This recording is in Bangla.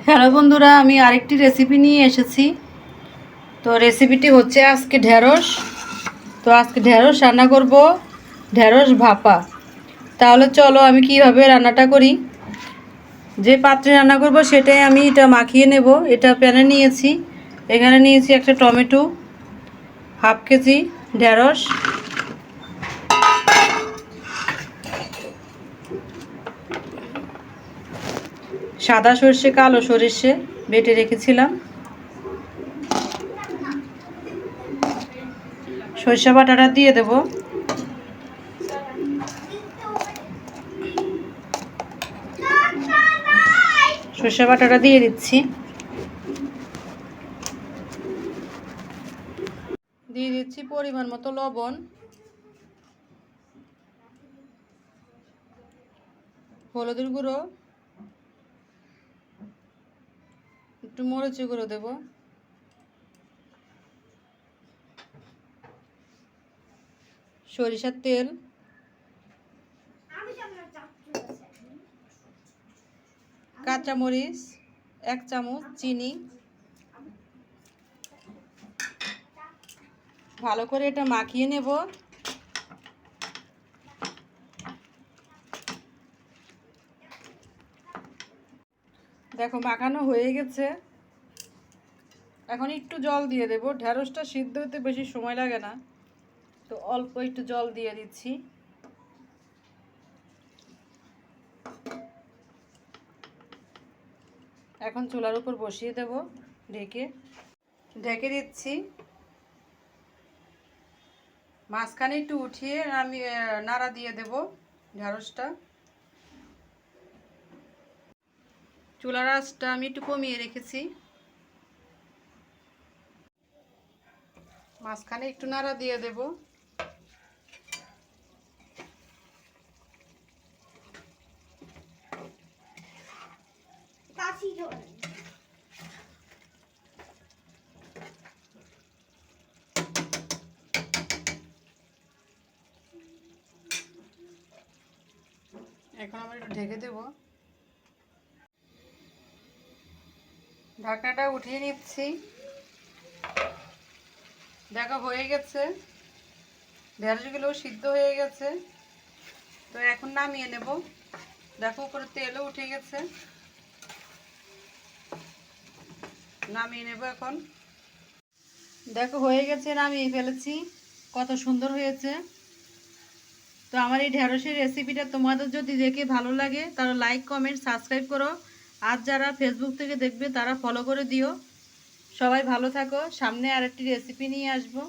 হ্যালো বন্ধুরা, আমি আরেকটি রেসিপি নিয়ে এসেছি। তো রেসিপিটি হচ্ছে আজকে ঢেঁড়স। তো আজকে ঢেঁড়স রান্না করব, ঢেঁড়স ভাপা। তাহলে চলো আমি কিভাবে রান্নাটা করি। যে পাত্রে রান্না করব সেটাই আমি এটা মাখিয়ে নেব। এটা প্যানে নিয়েছি। এখানে নিয়েছি একটা টমেটো, হাফ কেজি ঢেঁড়স, সাদা সর্ষে, কালো সর্ষে বেটে রেখেছিলাম, সর্ষে বাটাটা দিয়ে দেব, সর্ষে বাটাটা দিয়ে দিচ্ছি, দিয়ে দিচ্ছি পরিমাণ মতো লবণ, হলুদের গুঁড়ো, একটু মরিচের গুঁড়ো দেব, সরিষার তেল, কাঁচামরিচ 1 চামচ, চিনি। ভালো করে এটা মাখিয়ে নেব। দেখো মাখানো হয়ে গেছে। এখন একটু জল দিয়ে দেব। ঢেঁড়সটা সিদ্ধ হতে বেশি সময় লাগে না, তো অল্প একটু জল দিয়ে দিচ্ছি। এখন চুলার উপর বসিয়ে দেব, ঢেকে ঢেকে দিচ্ছি। মাঝখানে একটু উঠিয়ে আমি নাড়া দিয়ে দেব ঢেঁড়সটা। চুলার আঁচটা আমি একটু কমিয়ে রেখেছি। মাঝখানে একটু নাড়া দিয়ে দেব। এখন আমরা একটু ঢেকে দেব। ঢাকনাটা উঠিয়ে নিচ্ছি। দেখো হয়ে গেছে, ঢেঁড়সগুলো সিদ্ধ হয়ে গেছে। তো এখন নামিয়ে নেব। দেখো উপরে তেলও উঠে গেছে, নামিয়ে নেব এখন। দেখো হয়ে গেছে, নামিয়ে ফেলেছি। কত সুন্দর হয়েছে। তো আমার এই ঢেঁড়সের রেসিপিটা তোমাদের যদি দেখে ভালো লাগে তাহলে লাইক, কমেন্ট, সাবস্ক্রাইব করো। আর যারা ফেসবুক থেকে দেখবে তারা ফলো করে দিও। সবাই ভালো থাকো। সামনে আরেকটি রেসিপি নিয়ে আসবো।